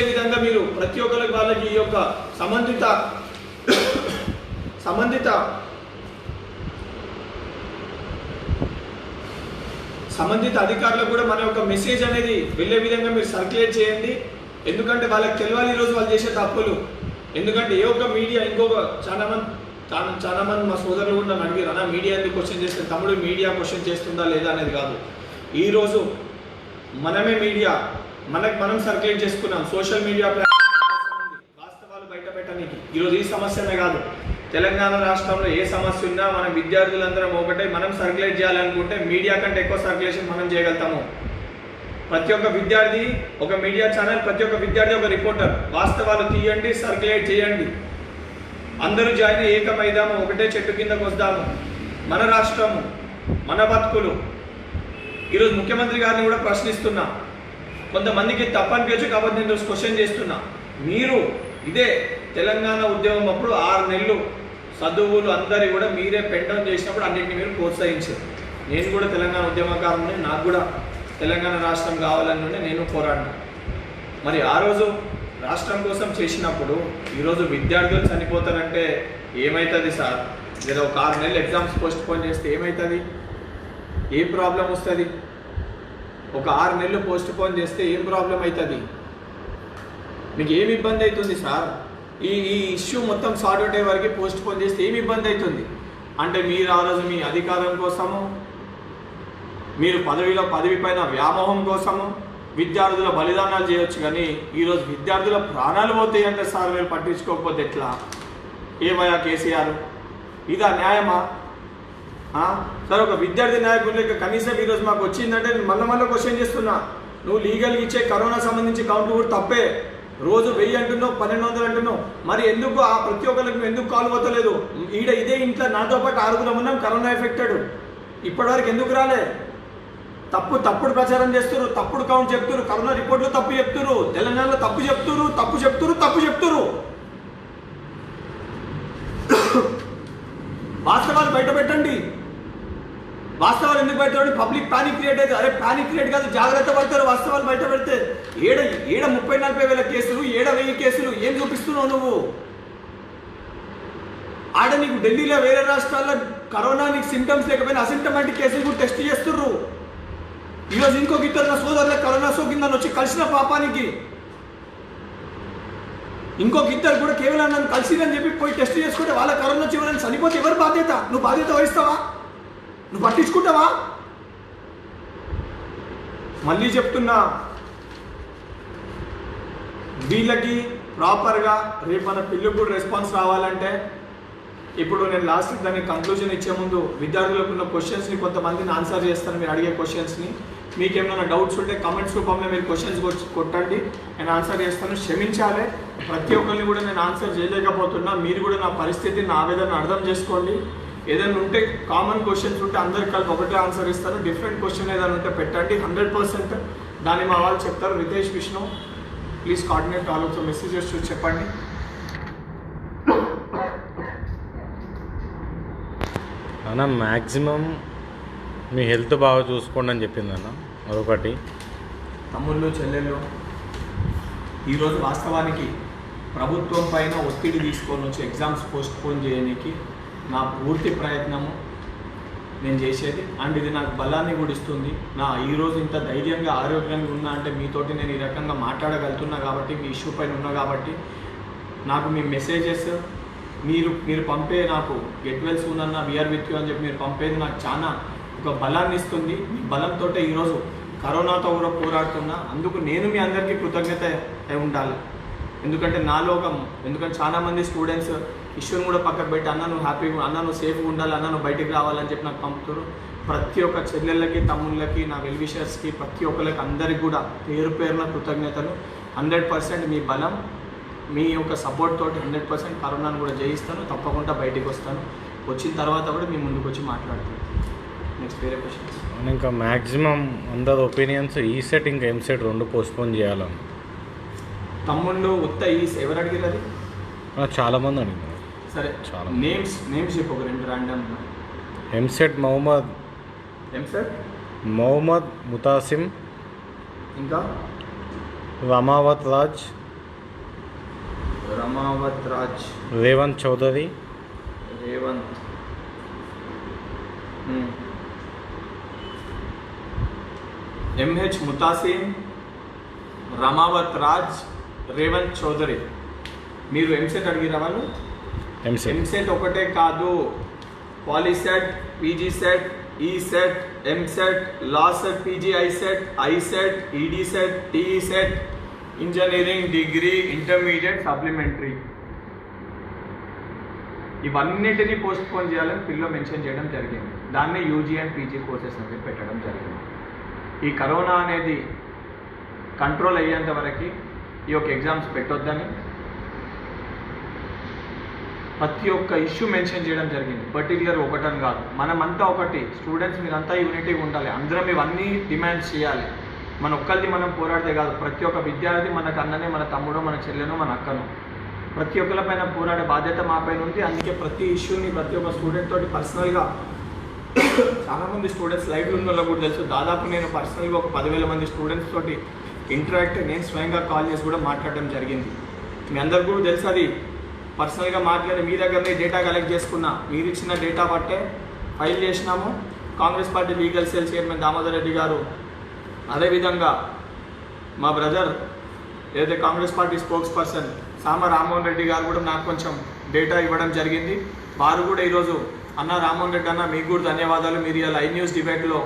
విధంగా మీరు ప్రతి ఒక్కరికి వాళ్ళకి ఈ యొక్క సంబంధిత అధికారులకు కూడా మన యొక్క మెసేజ్ అనేది వెళ్ళే విధంగా మీరు సర్క్యులేట్ చేయండి. ఎందుకంటే వాళ్ళకి తెలియాలి ఈరోజు వాళ్ళు చేసే తప్పులు. ఎందుకంటే ఏ ఒక్క మీడియా, చాలా మంది మా సోదరులు కూడా నన్ను అడిగారు, అన్న మీడియా ఎందుకు క్వశ్చన్ చేస్తే, తమ్ముడు మీడియా క్వశ్చన్ చేస్తుందా లేదా అనేది కాదు. ఈరోజు మనమే మీడియా, మనం సర్క్యులేట్ చేసుకున్నాం. సోషల్ మీడియా వాస్తవాలు బయట పెట్టడానికి ఈరోజు ఈ సమస్యనే కాదు, తెలంగాణ రాష్ట్రంలో ఏ సమస్య ఉన్నా మన విద్యార్థులందరం ఒకటే, మనం సర్క్యులేట్ చేయాలనుకుంటే మీడియా కంటే ఎక్కువ సర్క్యులేషన్ మనం చేయగలుగుతాము. ప్రతి ఒక్క విద్యార్థి ఒక మీడియా ఛానల్, ప్రతి ఒక్క విద్యార్థి ఒక రిపోర్టర్. వాస్తవాలు తీయండి, సర్క్యులేట్ చేయండి. అందరూ జాయిన్ ఏకమైదాము, ఒకటే చెట్టు కిందకు వద్దాము. మన రాష్ట్రము, మన బతుకులు. ఈరోజు ముఖ్యమంత్రి గారిని కూడా ప్రశ్నిస్తున్నా. కొంతమందికి తప్పనిపించు కాబట్టి నేను ఈరోజు క్వశ్చన్ చేస్తున్నా. మీరు ఇదే తెలంగాణ ఉద్యమం అప్పుడు 6 నెలలు చదువులు అందరి కూడా మీరే పెండం చేసినప్పుడు అన్నింటినీ మీరు ప్రోత్సహించారు. నేను కూడా తెలంగాణ ఉద్యమకారుని, నాకు కూడా తెలంగాణ రాష్ట్రం కావాలని నేను పోరాడినా. మరి ఆ రోజు రాష్ట్రం కోసం చేసినప్పుడు ఈరోజు విద్యార్థులు చనిపోతారంటే ఏమవుతుంది సార్? లేదా ఒక 6 నెలలు ఎగ్జామ్స్ పోస్ట్ పోన్ చేస్తే ఏమవుతుంది? ఏ ప్రాబ్లం వస్తుంది? ఒక 6 నెలలు పోస్ట్ పోన్ చేస్తే ఏం ప్రాబ్లం అవుతుంది? మీకు ఏమి ఇబ్బంది అవుతుంది సార్? ఈ ఇష్యూ మొత్తం సార్ట్ అవుట్ అయ్యే వరకు పోస్ట్ పోన్ చేస్తే ఏమి ఇబ్బంది అవుతుంది? అంటే మీరు ఆ రోజు మీ అధికారం కోసము, మీరు పదవి పైన వ్యామోహం కోసము విద్యార్థుల బలిదానాలు చేయొచ్చు, కానీ ఈరోజు విద్యార్థుల ప్రాణాలు పోతాయి అంటే సార్ మీరు పట్టించుకోకపోతే ఎట్లా? ఏమయ్యా కేసీఆర్, ఇదా న్యాయమా? సార్ ఒక విద్యార్థి నాయకులు కనీసం ఈరోజు మాకు వచ్చిందంటే నేను మళ్ళీ క్వశ్చన్ చేస్తున్నా. నువ్వు లీగల్గా ఇచ్చే కరోనా సంబంధించి కౌంట్ కూడా తప్పే. రోజు 1000 అంటున్నావు, 1200 అంటున్నావు. మరి ఎందుకు ఆ ప్రతి ఒక్కరికి ఎందుకు కాల్ పోతలేదు? ఇదే ఇంట్లో నాతో పాటు 6 ఉన్నాం కరోనా ఎఫెక్టెడ్. ఇప్పటివరకు ఎందుకు రాలే? తప్పుడు ప్రచారం చేస్తున్నారు, తప్పుడు కౌంట్ చెప్తున్నారు, కరోనా రిపోర్ట్లు తప్పు చెప్తున్నారు, తెలంగాణలో తప్పు చెప్తున్నారు. వాస్తవాలు బయట పెట్టండి. వాస్తవాలు ఎందుకు బయట పెట్టి పబ్లిక్ పానిక్ క్రియేట్ అయితే? అరే పానిక్ క్రియేట్ కాదు, జాగ్రత్త పడతారు. వాస్తవాలు బయట పెడితే ఏడ 30-40 వేల కేసులు, 1000 కేసులు ఏం చూపిస్తున్నావు నువ్వు? ఆడ నీకు ఢిల్లీలో వేరే రాష్ట్రాల్లో కరోనా నీకు సింటమ్స్ లేకపోయినా అసింటమాటిక్ కేసులు కూడా టెస్ట్ చేస్తుర్రు. ఈరోజు ఇంకొక 2 సోదరులకు కరోనా సోకిందని వచ్చి కలిసిన పాపానికి ఇంకొక 2 కూడా కేవలం నన్ను కలిసిరని చెప్పి పోయి టెస్ట్ చేసుకుంటే వాళ్ళ కరోనా వచ్చి ఎవరైనా చనిపోతే ఎవరు బాధ్యత? నువ్వు బాధ్యత వహిస్తావా? నువ్వు పట్టించుకుంటావా? మళ్ళీ చెప్తున్నా, వీళ్ళకి ప్రాపర్గా రేపు మన పిల్లలకు కూడా రెస్పాన్స్ రావాలంటే ఇప్పుడు నేను లాస్ట్ దానికి కంక్లూజన్ ఇచ్చే ముందు విద్యార్థులకు ఉన్న క్వశ్చన్స్ని కొంతమందిని ఆన్సర్ చేస్తాను. మీరు అడిగే క్వశ్చన్స్ని మీకు ఏమైనా డౌట్స్ ఉంటే కమెంట్స్ రూపంలో మీరు క్వశ్చన్స్ కొట్టండి, నేను ఆన్సర్ చేస్తాను. క్షమించాలి, ప్రతి ఒక్కరిని కూడా నేను ఆన్సర్ చేయలేకపోతున్నా. మీరు కూడా నా పరిస్థితిని, నా ఆవేదన అర్థం చేసుకోండి. ఏదైనా ఉంటే కామన్ క్వశ్చన్స్ ఉంటే అందరికి కలిపి ఒకటే ఆన్సర్ ఇస్తాను. డిఫరెంట్ క్వశ్చన్ ఏదైనా ఉంటే పెట్టండి, 100% దాన్ని మా వాళ్ళు చెప్తారు. Ritesh Vishnu, please coordinate all of the messages చూసి చెప్పండి. అన్న మ్యాక్సిమం మీ హెల్త్ బాగా చూసుకోండి అని చెప్పింది అన్న. మరొకటి తమ్ముళ్ళు చెల్లెళ్ళు, ఈరోజు వాస్తవానికి ప్రభుత్వం పైన ఒత్తిడి తీసుకొని వచ్చి ఎగ్జామ్స్ పోస్ట్ పోన్ చేయడానికి నా పూర్తి ప్రయత్నము నేను చేసేది. అండ్ ఇది నాకు బలాన్ని కూడా ఇస్తుంది. ఈరోజు ఇంత ధైర్యంగా ఆరోగ్యంగా ఉన్నా అంటే మీతోటి నేను ఈ రకంగా మాట్లాడగలుగుతున్నా కాబట్టి, మీ ఇష్యూ పైన ఉన్నా కాబట్టి, నాకు మీ మెసేజెస్ మీరు పంపే నాకు గెట్ వెల్ సూన్ అన్న, వీఆర్ విత్ యూ అని చెప్పి మీరు పంపేది నాకు చాలా ఒక బలాన్ని ఇస్తుంది. మీ బలంతో ఈరోజు కరోనాతో కూడా పోరాడుతున్నా. అందుకు నేను మీ అందరికీ కృతజ్ఞత ఉండాలి. ఎందుకంటే ఎందుకంటే చాలామంది స్టూడెంట్స్ ఇష్యూని కూడా పక్కకు పెట్టి అన్న నువ్వు హ్యాపీగా, అన్న నువ్వు సేఫ్గా ఉండాలి, అన్న నువ్వు బయటికి రావాలని చెప్పి నాకు పంపుతారు. ప్రతి ఒక్క చెల్లెళ్ళకి, తమ్ముళ్ళకి, నా వెల్విషర్స్కి, ప్రతి ఒక్కరికి అందరికి కూడా పేరున కృతజ్ఞతలు. 100% మీ బలం, మీ యొక్క సపోర్ట్ తోటి 100% కరోనాను కూడా జయిస్తాను. తప్పకుండా బయటికి వస్తాను. వచ్చిన తర్వాత కూడా మీ ముందుకు వచ్చి మాట్లాడతాను. నెక్స్ట్ వేరే క్వశ్చన్స్. ఇంకా మ్యాక్సిమం అందరి ఒపీనియన్స్ ఈ సెట్ ఇంకా ఎంసెట్ 2 పోస్ట్పోన్ చేయాలని. తమ్ముళ్ళు ఉత్త ఎవరు అడిగారు అది? చాలామంది అడిగారు. సరే, చాలా నేమ్స్ చెప్పు, ఒక 2 ర్యాండమ్. ఎంసెట్ మొహమ్మద్ ముతాసిం, ఇంకా రమావత్ రాజ్, రేవంత్ చౌదరి, ఎంహెచ్ ముతాసిం, రమావత్ రాజ్, రేవంత్ చౌదరి. మీరు ఎంసెట్ అడిగిరా వాళ్ళు? ఎంసెట్ ఒకటే కాదు, POLYCET, PGCET, ECET, EAMCET, LAWCET, PG, ICET, EDCET, TECET, engineering, degree, intermediate, supplementary. ఇవన్నిటినీ పోస్ట్పోన్ చేయాలని పిల్లో మెన్షన్ చేయడం జరిగింది. దాన్నే యూజీ అండ్ పీజీ కోర్సెస్ అనేది పెట్టడం జరిగింది. ఈ కరోనా అనేది కంట్రోల్ అయ్యేంత వరకు ఈ యొక్క ఎగ్జామ్స్ పెట్టొద్దని ప్రతి ఒక్క ఇష్యూ మెన్షన్ చేయడం జరిగింది. పర్టికులర్ ఒకటని కాదు, మనమంతా ఒకటి, స్టూడెంట్స్ మీరంతా యూనిటీగా ఉండాలి, అందరం ఇవన్నీ డిమాండ్స్ చేయాలి. మన ఒక్కరిది మనం పోరాడితే కాదు, ప్రతి ఒక్క విద్యార్థి మనకు అన్ననే, మన తమ్ముడు, మన చెల్లెను, మన అక్కను, ప్రతి ఒక్కరిపైన పోరాడే బాధ్యత మా పైన ఉంది. అందుకే ప్రతి ఇష్యూని ప్రతి ఒక్క స్టూడెంట్ తోటి పర్సనల్గా చాలామంది స్టూడెంట్స్ లైవ్లో ఉన్న వాళ్ళకు కూడా తెలుసు, దాదాపు నేను పర్సనల్గా ఒక 10,000 మంది స్టూడెంట్స్ తోటి ఇంటరాక్ట్ నేను స్వయంగా కాల్ చేసి కూడా మాట్లాడడం జరిగింది. మీ అందరికీ కూడా తెలుసు, అది పర్సనల్గా మాట్లాడి మీ దగ్గరనే డేటా కలెక్ట్ చేసుకున్నా, మీరు ఇచ్చిన డేటా బట్టే ఫైల్ చేసినాము. Congress party legal cell chairman Damodar Reddy గారు, అదేవిధంగా మా బ్రదర్ ఏదైతే కాంగ్రెస్ పార్టీ స్పోక్స్ పర్సన్ సామ రామ్మోహన్ రెడ్డి గారు కూడా నాకు కొంచెం డేటా ఇవ్వడం జరిగింది. వారు కూడా ఈరోజు అన్న రామ్మోహన్ రెడ్డి అన్న మీకు కూడా ధన్యవాదాలు, మీరు ఇలా ఐ న్యూస్ డిబేట్లో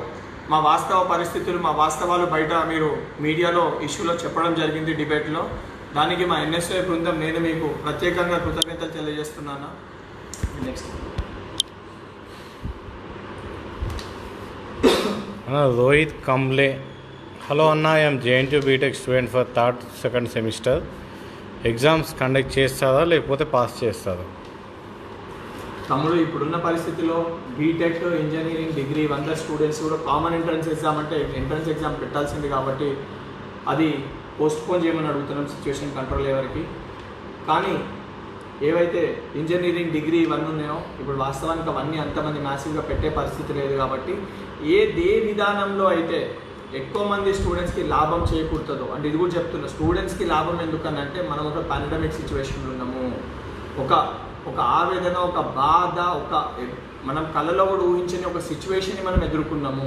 మా వాస్తవ పరిస్థితులు, మా వాస్తవాలు బయట మీరు మీడియాలో ఇష్యూలో చెప్పడం జరిగింది డిబేట్లో. దానికి మా ఎన్ఎస్ఐ బృందం నేను మీకు ప్రత్యేకంగా కృతజ్ఞతలు తెలియజేస్తున్నాను. నెక్స్ట్ రోహిత్ కంబ్లే. హలో అన్న, I'm JNT BTech student for second semester. Exams conduct చేస్తారా లేకపోతే పాస్ చేస్తారా? తమ్ముడు, ఇప్పుడున్న పరిస్థితిలో బీటెక్, ఇంజనీరింగ్, డిగ్రీ 100 స్టూడెంట్స్ కూడా కామన్ ఎంట్రన్స్ ఎగ్జామ్ అంటే ఎంట్రన్స్ ఎగ్జామ్ పెట్టాల్సింది కాబట్టి అది పోస్ట్పోన్ చేయమని అడుగుతున్నాం సిచ్యువేషన్ కంట్రోల్ అయ్యేవరకు. కానీ ఏవైతే ఇంజనీరింగ్, డిగ్రీ ఇవన్నీ ఉన్నాయో ఇప్పుడు వాస్తవానికి అవన్నీ అంతమంది మ్యాసివ్గా పెట్టే పరిస్థితి లేదు కాబట్టి ఏ విధానంలో అయితే ఎక్కువ మంది స్టూడెంట్స్కి లాభం చేకూరుతుందో, అంటే ఇది కూడా చెప్తున్నా, స్టూడెంట్స్కి లాభం ఎందుకనంటే మనం ఒక పాండమిక్ సిచ్యువేషన్లో ఉన్నాము. ఒక ఆవేదన, ఒక బాధ, మనం కళలో కూడా ఊహించని ఒక సిచ్యువేషన్ని మనం ఎదుర్కొన్నాము.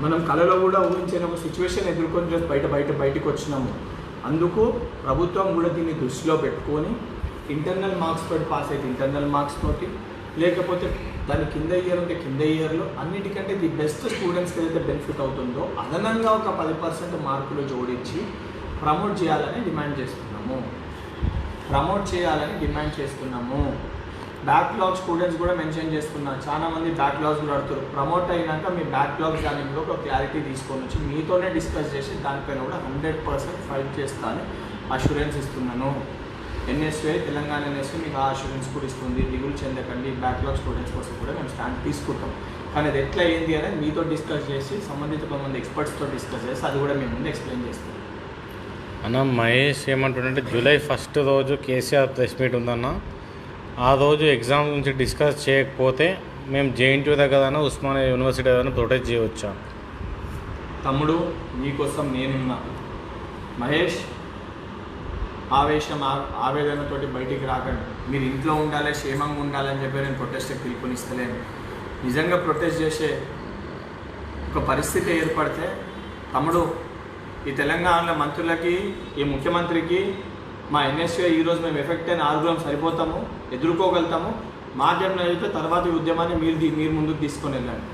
మనం కళలో కూడా ఊహించని ఒక సిచ్యువేషన్ ఎదుర్కొని బయటకు వచ్చినాము. అందుకు ప్రభుత్వం కూడా దీన్ని దృష్టిలో పెట్టుకొని ఇంటర్నల్ మార్క్స్ తోటి పాస్ అయితే ఇంటర్నల్ మార్క్స్ తోటి, లేకపోతే దాని కింద ఇయర్ ఉంటే కింద ఇయర్లో అన్నిటికంటే ది బెస్ట్ స్టూడెంట్స్కి ఏదైతే బెనిఫిట్ అవుతుందో అదనంగా ఒక 10% మార్కులు జోడించి ప్రమోట్ చేయాలని డిమాండ్ చేస్తున్నాము. బ్యాక్లాగ్ స్టూడెంట్స్ కూడా మెన్షన్ చేస్తున్నారు, చాలామంది బ్యాక్లాగ్స్ కూడా అడుగుతారు. ప్రమోట్ అయినాక మీ బ్యాక్లాగ్స్ దాని మీద ఒక క్లారిటీ తీసుకొని వచ్చి మీతోనే డిస్కస్ చేసి దానిపైన కూడా 100% ఫైట్ చేస్తా అని అష్యూరెన్స్ ఇస్తున్నాను. ఎన్ఎస్ఏ, తెలంగాణ ఎన్ఎస్ఏ మీకు ఆ అష్యూరెన్స్ కూడా ఇస్తుంది. దిగులు చెందకండి, బ్యాక్లాగ్ స్టూడెంట్స్ కోసం కూడా మేము స్టాండ్ తీసుకుంటాం. కానీ అది ఎట్లా ఏంటి అనేది మీతో డిస్కస్ చేసి సంబంధిత కొంతమంది ఎక్స్పర్ట్స్తో డిస్కస్ చేసి అది కూడా మేము ముందు ఎక్స్ప్లెయిన్ చేస్తాం. అన్న మహేష్ ఏమంటుందంటే జూలై 1 రోజు కేసీఆర్ ప్రెస్ మీట్ ఉందన్న, ఆ రోజు ఎగ్జామ్ గురించి డిస్కస్ చేయకపోతే మేము జేఎన్టీ దగ్గర ఉస్మానియా యూనివర్సిటీ దగ్గర ప్రొటెస్ట్ చేయవచ్చా? తమ్ముడు, నీకోసం నేనున్నా. మహేష్, ఆవేదనతోటి బయటికి రాకండి. మీరు ఇంట్లో ఉండాలి, క్షేమంగా ఉండాలని చెప్పి నేను ప్రొటెస్ట్కి పిలుపునిస్తలేను. నిజంగా ప్రొటెస్ట్ చేసే ఒక పరిస్థితి ఏర్పడితే తమ్ముడు, ఈ తెలంగాణలో మంత్రులకి, ఈ ముఖ్యమంత్రికి, మా ఎన్ఎస్ఏ ఈరోజు మేము ఎఫెక్ట్ అయిన 6 సరిపోతాము, ఎదుర్కోగలుగుతాము. మాకేమైనా అయితే తర్వాత ఈ ఉద్యమాన్ని మీరు ముందుకు తీసుకొని వెళ్ళండి.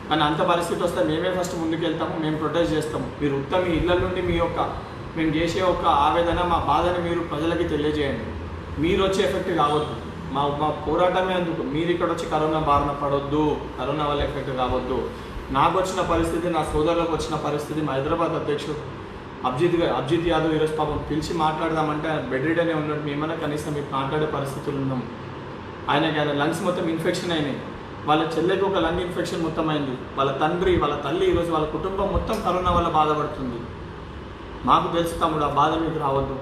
కానీ అంత పరిస్థితి వస్తే మేమే ఫస్ట్ ముందుకు వెళ్తాము, మేము ప్రొటెస్ట్ చేస్తాము. మీరు మీ ఇళ్ళ నుండి మేము చేసే ఒక ఆవేదన, మా బాధని మీరు ప్రజలకి తెలియజేయండి. మీరు వచ్చే ఎఫెక్ట్ కావద్దు. మా పోరాటమే అందుకు. మీరు ఇక్కడ వచ్చి కరోనా బారిన పడొద్దు, కరోనా వల్ల ఎఫెక్ట్ కావద్దు. నాకు వచ్చిన పరిస్థితి, నా సోదరులకు వచ్చిన పరిస్థితి, మా హైదరాబాద్ అధ్యక్షుడు అబ్జిత్ యాదవ్ ఈరోజు పాపం పిలిచి మాట్లాడదామంటే ఆయన బెడ్ రీడనే ఉన్నాడు. మేమన్నా కనీసం మీకు మాట్లాడే పరిస్థితులు ఉన్నాం. ఆయన లంగ్స్ మొత్తం ఇన్ఫెక్షన్ అయినాయి. వాళ్ళ చెల్లెకి ఒక లంగ్ ఇన్ఫెక్షన్ మొత్తం అయింది. వాళ్ళ తండ్రి, వాళ్ళ తల్లి, ఈరోజు వాళ్ళ కుటుంబం మొత్తం కరోనా వల్ల బాధపడుతుంది. మాకు తెలుసు తమ్ముడు, ఆ బాధ మీకు రావద్దు,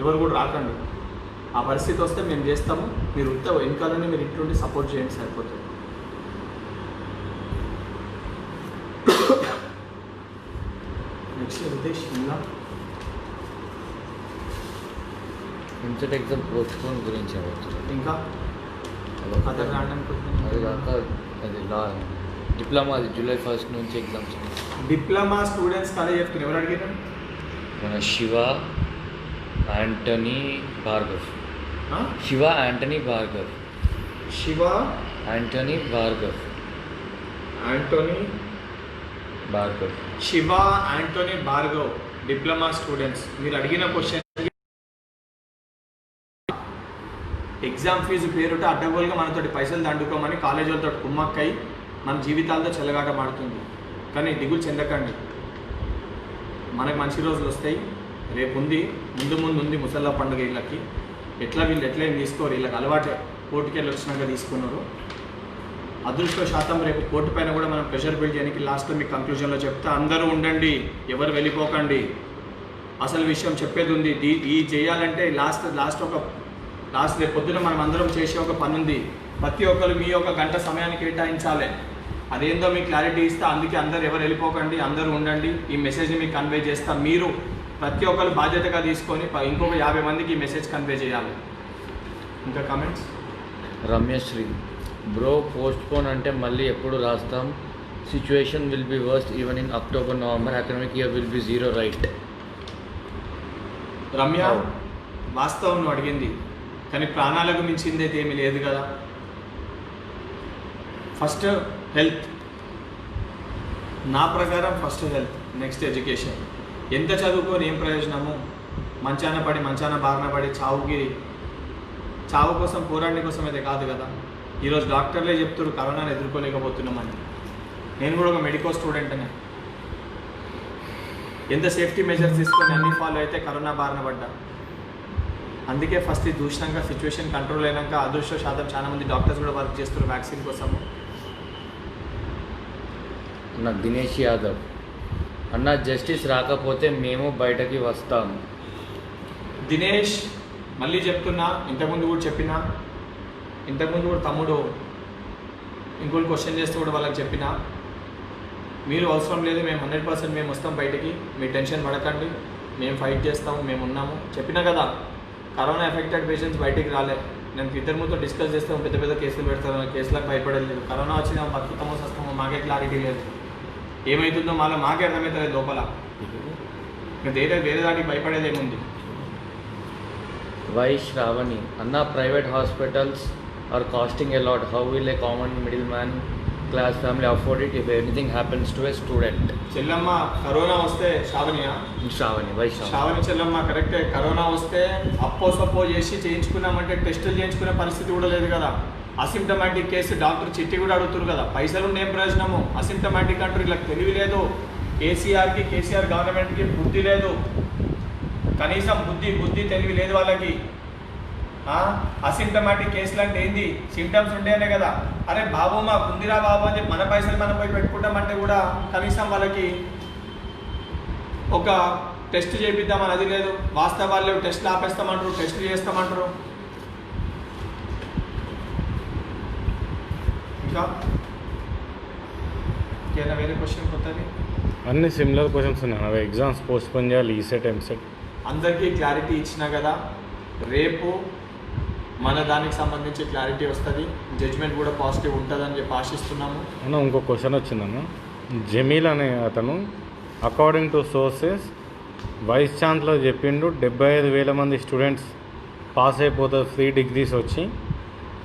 ఎవరు కూడా రాకండి. ఆ పరిస్థితి వస్తే మేము చేస్తాము. మీరు వెనకాలనే మీరు ఇంట్లోండి సపోర్ట్ చేయండి, సరిపోతుంది. Next Ritesh EAMCET exam postpone గురించి ఇంకా అదర్ ర్యాండమ్ అది కాక అది డిప్లొమా, అది జూలై 1 నుంచి ఎగ్జామ్స్. డిప్లొమా స్టూడెంట్స్ అదే చెప్తున్నారు. ఎవరు అడిగారు? మన Shiva Antony Bhargav. Shiva Antony Bhargav. Shiva Antony Bhargav. Diploma students మీరు అడిగిన క్వశ్చన్ ఎగ్జామ్ ఫీజు పేరుట అడ్డగోలుగా మనతోటి పైసలు దండుకోమని కాలేజీ వాళ్ళతో కుమ్మక్కై మన జీవితాలతో చెలగాట మాడుతుంది. కానీ దిగులు చెందకండి, మనకు మంచి రోజులు వస్తాయి. రేపు ఉంది, ముందు ఉంది ముసల్లా పండుగ. వీళ్ళకి వీళ్ళు ఎట్లయినా తీసుకోరు, వీళ్ళకి అలవాటే. కోర్టుకి వెళ్ళి వచ్చినాక తీసుకున్నారు. అదృష్ట శాతం రేపు కోర్టు పైన కూడా మనం ప్రెషర్ బిల్డ్ చేయడానికి లాస్ట్లో మీకు కంక్లూజన్లో చెప్తా. అందరూ ఉండండి, ఎవరు వెళ్ళిపోకండి. అసలు విషయం చెప్పేది ఉంది. ఈ చేయాలంటే లాస్ట్ రేపు పొద్దున మనం అందరం చేసే ఒక పని ఉంది. ప్రతి ఒక్కరు మీ యొక్క గంట సమయాన్ని కేటాయించాలి. అదేందో మీకు క్లారిటీ ఇస్తా. అందుకే అందరు ఎవరు వెళ్ళిపోకండి, అందరూ ఉండండి. ఈ మెసేజ్ని మీకు కన్వే చేస్తా. మీరు ప్రతి ఒక్కరు బాధ్యతగా తీసుకొని ఇంకొక 50 మందికి ఈ మెసేజ్ కన్వే చేయాలి. ఇంకా కామెంట్స్? రమ్యశ్రీ బ్రో పోస్ట్పోన్ అంటే మళ్ళీ ఎప్పుడు రాస్తాం? Situation will be worst even in October November academic year will be 0 right. Ramya, వాస్తవం నువ్వు అడిగింది, కానీ ప్రాణాలకు మించింది అయితే ఏమీ లేదు కదా. ఫస్ట్ హెల్త్, నా ప్రకారం ఫస్ట్ హెల్త్, నెక్స్ట్ ఎడ్యుకేషన్. ఎంత చదువుకొని ఏం ప్రయోజనము? మంచాన బారిన పడి చావు కోసం పోరాడని కోసం అయితే కాదు కదా. ఈరోజు డాక్టర్లే చెప్తారు కరోనాను ఎదుర్కోలేకపోతున్నామని. నేను కూడా ఒక మెడికల్ స్టూడెంట్నే. ఎంత సేఫ్టీ మెజర్స్ తీసుకొని అన్ని ఫాలో అయితే కరోనా బారిన పడ్డా. అందుకే ఫస్ట్ ఇది చూసినాక సిచ్యువేషన్ కంట్రోల్ అయినాక అదృష్ట శాతం చాలా మంది డాక్టర్స్ కూడా వర్క్ చేస్తారు వ్యాక్సిన్ కోసము. నాకు దినేష్ యాదవ్ అన్న, జస్టిస్ రాకపోతే మేము బయటకి వస్తాం. దినేష్, మళ్ళీ చెప్తున్నా, ఇంతకుముందు కూడా చెప్పినా, ఇంతకుముందు కూడా తమ్ముడు ఇంకోటి క్వశ్చన్ చేస్తే కూడా వాళ్ళకి చెప్పినా, మీరు అవసరం లేదు, మేము 100% మేము వస్తాం బయటికి, మీరు టెన్షన్ పడకండి, మేము ఫైట్ చేస్తాము, మేము ఉన్నాము. చెప్పినా కదా, కరోనా ఎఫెక్టెడ్ పేషెంట్స్ బయటికి రాలే. నేను ఇద్దరు ముందు డిస్కస్ చేస్తాము, పెద్ద కేసులు పెడతాను, కేసులకు భయపడలేదు. కరోనా వచ్చినా బతుకుతామో సస్తామో మాకే క్లారిటీ లేదు. ఏమవుతుందో మాకే అర్థమవుతుంది లోపల. ఇంకా వేరే దానికి భయపడేది ఏముంది? వై శ్రావణి అన్న, private hospitals are costing a lot. How will a common middle man class family afford it if anything happens to a student? చెల్లమ్మ, కరోనా వస్తే శ్రావణి చెల్లమ్మ కరెక్టే. కరోనా వస్తే సప్పో చేసి చేయించుకున్నామంటే టెస్టులు చేయించుకునే పరిస్థితి కూడా లేదు కదా. అసిమ్టమాటిక్ కేసు డాక్టర్ చిట్టి కూడా అడుగుతారు కదా. పైసలు ఏం ప్రయోజనము? అసిమ్టమాటిక్ అంటారు. ఇలా తెలివి లేదు. కేసీఆర్ గవర్నమెంట్కి బుద్ధి లేదు. కనీసం బుద్ధి తెలివి లేదు వాళ్ళకి. అసిమ్టమాటిక్ కేసులు అంటే ఏంది? సిమ్టమ్స్ ఉండేనే కదా. అరే బాబు మాకు ఉందిరా బాబు అని మన పైసలు మనం పోయి పెట్టుకుంటామంటే కూడా కనీసం వాళ్ళకి ఒక టెస్ట్ చేపిద్దామని అది లేదు. వాస్తవాలు టెస్ట్లు ఆపేస్తామంటారు, టెస్ట్లు చేస్తామంటారు. ఇంకా ఏదైనా వేరే క్వశ్చన్ కొత్తది? అన్ని సిమిలర్ క్వశ్చన్స్ ఉన్నాయి. అవి ఎగ్జామ్స్ పోస్ట్పోన్ చేయాలి, ఈసెట్ ఎంసెట్. అందరికీ క్లారిటీ ఇచ్చినా కదా. రేపు మన దానికి సంబంధించి క్లారిటీ వస్తుంది. జడ్జ్మెంట్ కూడా పాజిటివ్ ఉంటుందని చెప్పి ఆశిస్తున్నాము. అన్న, ఇంకో క్వశ్చన్ వచ్చిందన్న. జమీల్ అనే అతను according to sources vice chancellor చెప్పిండు 75,000 మంది స్టూడెంట్స్ పాస్ అయిపోతారు 3 degrees వచ్చి.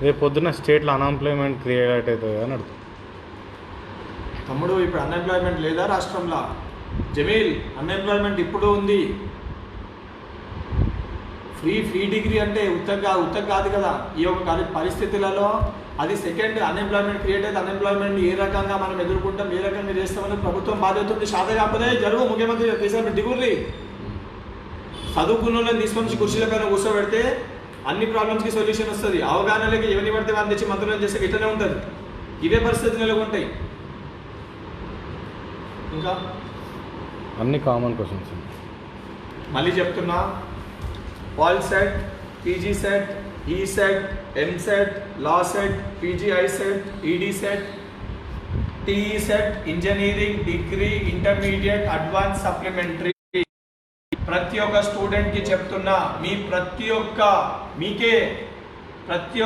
రేపు పొద్దున్న స్టేట్లో అన్ఎంప్లాయ్మెంట్ క్రియేట్ అవుతుంది అని అడుగుతుంది. తమ్ముడు, ఇప్పుడు అన్ఎంప్లాయ్మెంట్ లేదా రాష్ట్రంలో? జమీల్, అన్ఎంప్లాయ్మెంట్ ఇప్పుడు ఉంది. ఫ్రీ డిగ్రీ అంటే ఉత్తగ కాదు కదా. ఈ యొక్క పరిస్థితులలో అది సెకండ్ అన్ఎంప్లాయ్మెంట్ క్రియేట్ అయితే అన్ఎంప్లాయ్మెంట్ ఏ రకంగా మనం ఎదుర్కొంటాం, ఏ రకంగా చేస్తామని ప్రభుత్వం బాధ్యత ఉంది. సాధ కాకపోతే జరుగు ముఖ్యమంత్రి దేశాన్ని దిగుర్రి. చదువుకున్న వాళ్ళని తీసుకొని కుర్చీల పైన కూర్చోబెడితే అన్ని ప్రాబ్లమ్స్కి సొల్యూషన్ వస్తుంది. అవగాహనలకి ఎవరిని పడితే వాళ్ళని తెచ్చి మంత్రులను చేస్తే ఇట్లనే ఉంటుంది. ఇవే పరిస్థితులు నెలకొంటాయి. ఇంకా అన్ని కామన్ క్వశ్చన్స్. మళ్ళీ చెప్తున్నా, all CET, PG CET, E CET, EAMCET, law CET, PGI CET, ED CET, TE CET, engineering, degree, intermediate, advance, supplementary. ప్రతి ఒక్క స్టూడెంట్కి చెప్తున్నా, ప్రతి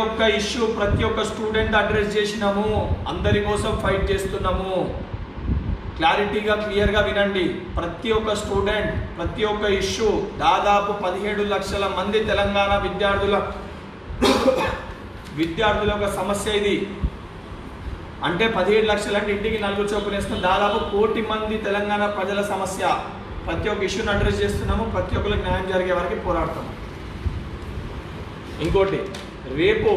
ఒక్క ఇష్యూ ప్రతి ఒక్క స్టూడెంట్ అడ్రస్ చేసినాము. అందరి కోసం ఫైట్ చేస్తున్నాము. క్లారిటీగా క్లియర్గా వినండి. ప్రతి ఒక్క స్టూడెంట్, ప్రతి ఒక్క ఇష్యూ, దాదాపు 17 లక్షల మంది తెలంగాణ విద్యార్థుల ఒక సమస్య ఇది. అంటే 17 లక్షలు అంటే ఇంటికి 4 చొప్పున వేసుకుని దాదాపు 1 కోటి మంది తెలంగాణ ప్రజల సమస్య. ప్రతి ఒక్క ఇష్యూని అడ్రస్ చేస్తున్నాము, ప్రతి ఒక్కరికి న్యాయం జరిగే వరకు పోరాడతాము. ఇంకోటి, రేపు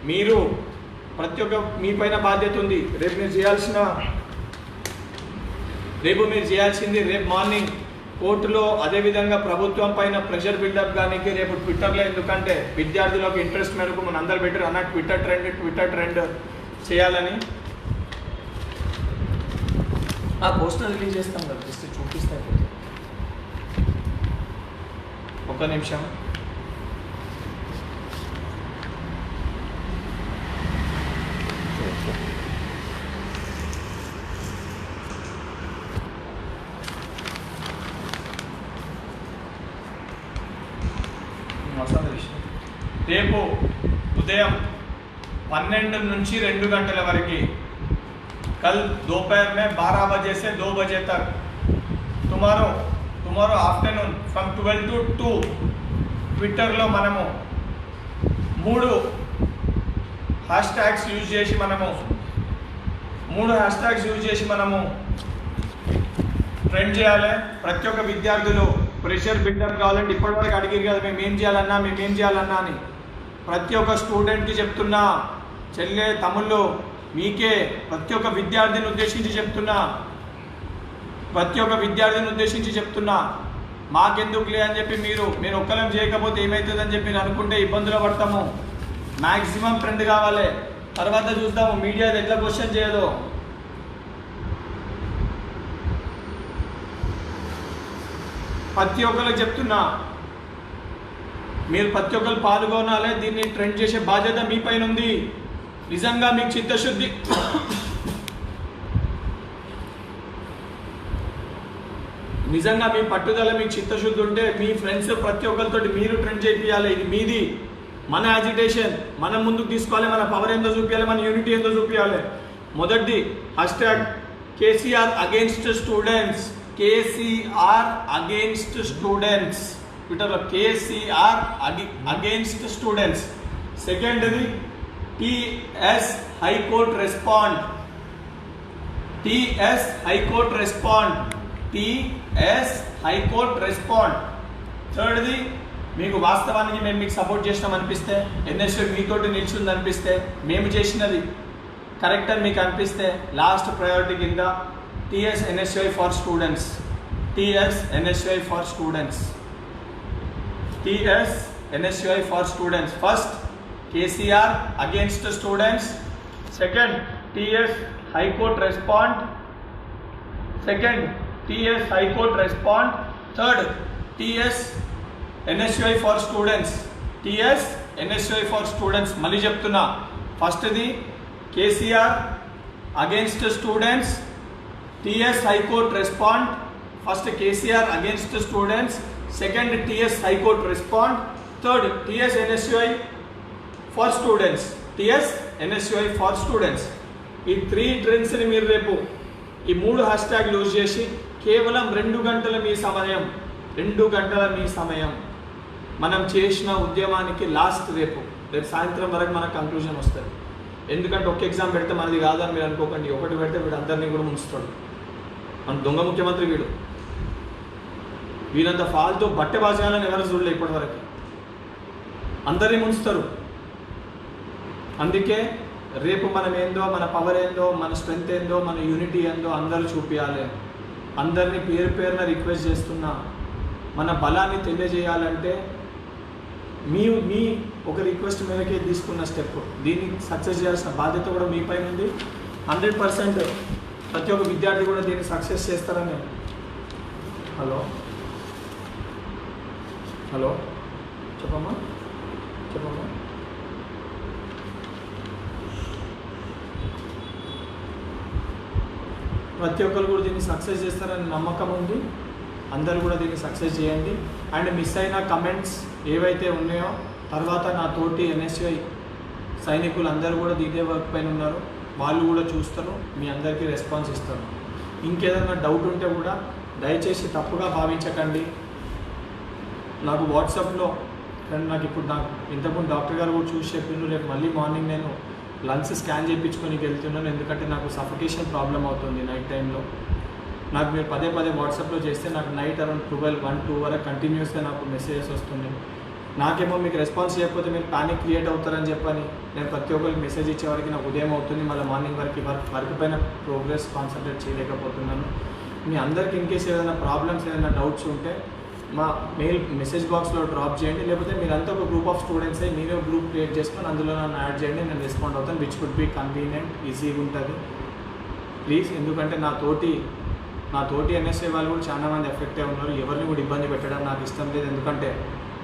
మీరు ప్రతి ఒక్క మీ పైన బాధ్యత ఉంది. రేపు మీరు చేయాల్సింది రేపు మార్నింగ్ కోర్టులో, అదేవిధంగా ప్రభుత్వం పైన ప్రెషర్ బిల్డప్ కానీ రేపు ట్విట్టర్లో, ఎందుకంటే విద్యార్థులకు ఇంట్రెస్ట్ మేరకు మన అందరు బెటర్ అన్న ట్విట్టర్ ట్రెండ్ చేయాలని ఆ పోస్టర్ రిలీజ్ చేస్తాం కదా, జస్ట్ చూపిస్తే ఒక్క నిమిషం. రేపు ఉదయం 12 నుంచి 2 गंटల వరకు, कल दोपहर में 12 बजे से 2 बजे तक, tomorrow आफ्टरनून फ्रॉम 12 to 2 ట్విట్టర్లో మనము 3 హ్యాష్ ట్యాగ్స్ యూజ్ చేసి మనము ట్రెండ్ చేయాలి. ప్రతి ఒక్క విద్యార్థులు ప్రెషర్ బిల్డప్ కావాలంటే ఇప్పటివరకు అడిగారు కదా మేమేం చేయాలన్నా అని. ప్రతి ఒక్క స్టూడెంట్కి చెప్తున్నా, చెల్లె తమ్ముళ్ళు మీకే, ప్రతి ఒక్క విద్యార్థిని ఉద్దేశించి చెప్తున్నా మాకెందుకులే అని చెప్పి మీరు ఒక్కలం చేయకపోతే ఏమవుతుందని చెప్పి అనుకుంటే ఇబ్బందులు పడతాము. మ్యాక్సిమం ట్రెండ్ కావాలి, తర్వాత చూద్దాము మీడియా ఎట్లా క్వశ్చన్ చేయదో. ప్రతి ఒక్కరికి చెప్తున్నా, మీరు ప్రతి ఒక్కరు పాల్గొనాలి. దీన్ని ట్రెండ్ చేసే బాధ్యత మీ పైన ఉంది. నిజంగా మీకు చిత్తశుద్ధి నిజంగా మీ పట్టుదల, మీకు చిత్తశుద్ధి ఉంటే మీ ఫ్రెండ్స్ ప్రతి ఒక్కరితో మీరు ట్రెండ్ చేయాలి. ఇది మీది, మన యాజిటేషన్ మనం ముందుకు తీసుకోవాలి. మన పవర్ ఏందో చూపించాలి, మన యూనిటీ ఏందో చూపించాలి. మొదటిది హ్యాష్ట్యాగ్ కేసీఆర్ అగేన్స్ట్ స్టూడెంట్స్, ట్విట్టర్లో కేసీఆర్ అగేన్స్ట్ స్టూడెంట్స్. సెకండ్ది టీఎస్ హైకోర్ట్ రెస్పాండ్, థర్డ్ది మీకు వాస్తవానికి మేము మీకు సపోర్ట్ చేసినాం అనిపిస్తే, ఎన్ఎస్వై మీతోటి నిలిచింది అనిపిస్తే, మేము చేసినది కరెక్ట్ అని మీకు అనిపిస్తే, లాస్ట్ ప్రయారిటీ కింద TSNSY for students. First, KCR against students. Second, TS High Court respond. Third, TSNSY for students. మళ్ళీ చెప్తున్నా, ఫస్ట్ది KCR against students, TS High Court respond. First KCR against students, second TS High Court respond, third TSNSY for students. ఈ 3 ట్రెండ్స్ని మీరు రేపు ఈ 3 hash tag use చేసి కేవలం 2 గంటల మీ సమయం మనం చేసిన ఉద్యమానికి లాస్ట్ రేపు సాయంత్రం వరకు మనకు కంక్లూజన్ వస్తుంది. ఎందుకంటే ఒక ఎగ్జామ్ పెడితే మనది కాదని మీరు అనుకోకండి. ఒకటి పెడితే వీడు అందరినీ కూడా ముంచుతాడు. మన దొంగ ముఖ్యమంత్రి వీళ్ళంత ఫాల్తో బట్టె బాజాలని ఎవరు చూడలే ఇప్పటివరకు. అందరినీ ముంచుతారు. అందుకే రేపు మనం ఏందో, మన పవర్ ఏందో, మన స్ట్రెంగ్త్ ఏందో, మన యూనిటీ ఏందో అందరూ చూపించాలి. అందరినీ పేరున రిక్వెస్ట్ చేస్తున్నా, మన బలాన్ని తెలియజేయాలంటే మీ ఒక రిక్వెస్ట్ మేరకే తీసుకున్న స్టెప్. దీన్ని సక్సెస్ చేయాల్సిన బాధ్యత కూడా మీ పైన ఉంది. 100% ప్రతి ఒక్క విద్యార్థి కూడా దీన్ని సక్సెస్ చేస్తారని. హలో చెప్పమ్మా. ప్రతి ఒక్కరు కూడా దీన్ని సక్సెస్ చేస్తారని నమ్మకం ఉంది. అందరూ కూడా దీన్ని సక్సెస్ చేయండి. అండ్ మిస్ అయిన కమెంట్స్ ఏవైతే ఉన్నాయో, తర్వాత నా తోటి NSY సైనికులు అందరూ కూడా ఇదే వర్క్ పైన ఉన్నారు, వాళ్ళు కూడా చూస్తారు, మీ అందరికీ రెస్పాన్స్ ఇస్తారు. ఇంకేదైనా డౌట్ ఉంటే కూడా దయచేసి తప్పుగా భావించకండి. నాకు వాట్సాప్లో నాకు ఇంతకుముందు డాక్టర్ గారు కూడా చూసి చెప్పిండ్రు, రేపు మళ్ళీ మార్నింగ్ నేను లంగ్స్ స్కాన్ చేయించుకొని వెళ్తున్నాను, ఎందుకంటే నాకు సఫికేషన్ ప్రాబ్లం అవుతుంది నైట్ టైంలో. నాకు మీరు పదే పదే వాట్సాప్లో చేస్తే నాకు నైట్ అరౌండ్ 12-1-2 వరకు కంటిన్యూస్గా నాకు మెసేజెస్ వస్తున్నాయి. నాకేమో మీకు రెస్పాన్స్ చేయకపోతే మీరు పానిక్ క్రియేట్ అవుతారని చెప్పని నేను ప్రతి ఒక్కరికి మెసేజ్ ఇచ్చేవారికి నాకు ఉదయం అవుతుంది, మళ్ళీ మార్నింగ్ వరకు వర్క్ పైన ప్రోగ్రెస్ కాన్సన్ట్రేట్ చేయలేకపోతున్నాను. మీ అందరికి ఇన్ కేసు ఏదైనా ప్రాబ్లమ్స్ ఏదైనా డౌట్స్ ఉంటే మా మెసేజ్ బాక్స్లో డ్రాప్ చేయండి, లేకపోతే మీరంతా ఒక గ్రూప్ ఆఫ్ స్టూడెంట్స్ అయ్యి మీరే గ్రూప్ క్రియేట్ చేసుకొని అందులో నన్ను యాడ్ చేయండి, నేను రెస్పాండ్ అవుతాను. విచ్ వుడ్ బీ కన్వీనియంట్, ఈజీగా ఉంటుంది ప్లీజ్. ఎందుకంటే నా తోటి ఎన్ఎస్ఏ వాళ్ళు కూడా చాలామంది ఎఫెక్ట్ అయి ఉన్నారు. ఎవరిని కూడా ఇబ్బంది పెట్టడం నాకు ఇష్టం లేదు. ఎందుకంటే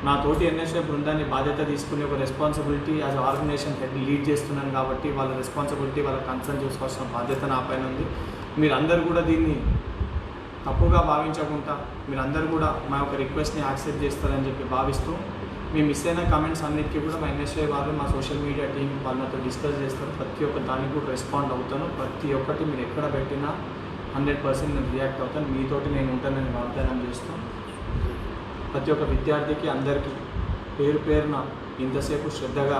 నా తోటి ఎన్ఎస్ఏ బృందాన్ని బాధ్యత తీసుకుని ఒక responsibility as organisation head lead చేస్తున్నాను కాబట్టి వాళ్ళ రెస్పాన్సిబిలిటీ వాళ్ళ కన్సర్న్ చూసుకోవాల్సిన బాధ్యత నా పైన ఉంది. మీరందరూ కూడా దీన్ని తప్పుగా భావించకుండా మీరందరూ కూడా మా యొక్క రిక్వెస్ట్ని యాక్సెప్ట్ చేస్తారని చెప్పి భావిస్తూ మీ మిస్ అయిన కమెంట్స్ అన్నిటికీ కూడా మా ఎన్ఎస్ఏ వాళ్ళు మా సోషల్ మీడియా టీం వాళ్ళతో డిస్కస్ చేస్తారు. ప్రతి ఒక్క దానికి కూడా రెస్పాండ్ అవుతాను. ప్రతి ఒక్కటి మీరు ఎక్కడ పెట్టినా 100% నేను రియాక్ట్ అవుతాను. మీతోటి నేను ఉంటానని వాగ్దానం చేస్తాను. ప్రతి ఒక్క విద్యార్థికి అందరికీ పేరున ఇంతసేపు శ్రద్ధగా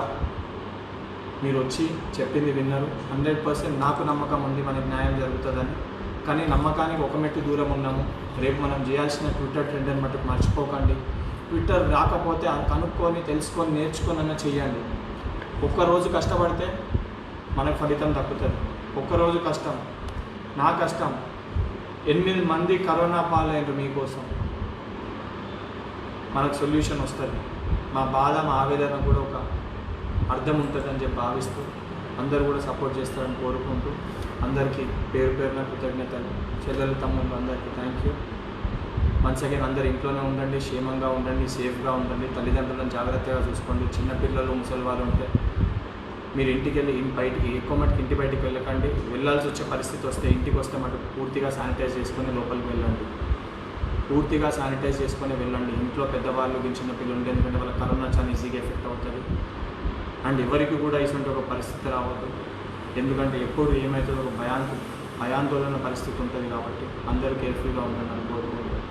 మీరు వచ్చి చెప్పింది విన్నారు. 100% నాకు నమ్మకం ఉంది మనకి న్యాయం జరుగుతుందని. కానీ నమ్మకానికి ఒక మెట్టు దూరం ఉన్నాము. రేపు మనం చేయాల్సిన ట్విట్టర్ ట్రెండ్ అని మటుకు మర్చిపోకండి. ట్విట్టర్ రాకపోతే అది కనుక్కొని తెలుసుకొని నేర్చుకొని అన్న చెయ్యండి. ఒక్కరోజు కష్టపడితే మనకు ఫలితం దక్కుతుంది. ఒక్కరోజు కష్టం, నా కష్టం, 8 మంది కరోనా పాలైనరు మీకోసం. మనకు సొల్యూషన్ వస్తుంది. మా బాధ మా ఆవేదన కూడా ఒక అర్థం ఉంటుందని చెప్పి భావిస్తూ అందరూ కూడా సపోర్ట్ చేస్తారని కోరుకుంటూ అందరికీ పేరున కృతజ్ఞతలు. చెల్లెలు తమ్ముళ్ళు అందరికీ థ్యాంక్ యూ. వన్స్ అగైన్ అందరు ఇంట్లోనే ఉండండి, క్షేమంగా ఉండండి, సేఫ్గా ఉండండి, తల్లిదండ్రులను జాగ్రత్తగా చూసుకోండి. చిన్నపిల్లలు ముసలి వాళ్ళు ఉంటే మీరు ఇంటికి వెళ్ళి బయటికి ఎక్కువ మటుకు ఇంటి బయటికి వెళ్ళకండి. వెళ్ళాల్సి వచ్చే పరిస్థితి వస్తే ఇంటికి వస్తే మటుకు పూర్తిగా శానిటైజ్ చేసుకొని లోపలికి వెళ్ళండి. పూర్తిగా శానిటైజ్ చేసుకొని వెళ్ళండి. ఇంట్లో పెద్దవాళ్ళు చిన్న పిల్లలు ఉంటే ఎందుకంటే వాళ్ళ కరోనా చాలా ఈజీగా ఎఫెక్ట్ అవుతుంది. అండ్ ఎవరికి కూడా ఇటువంటి ఒక పరిస్థితి రావద్దు. ఎందుకంటే ఎప్పుడు ఏమవుతుందో ఒక భయాందోళన పరిస్థితి ఉంటుంది కాబట్టి అందరూ కేర్ఫుల్గా ఉండండి అని కోరుకుంటున్నాను.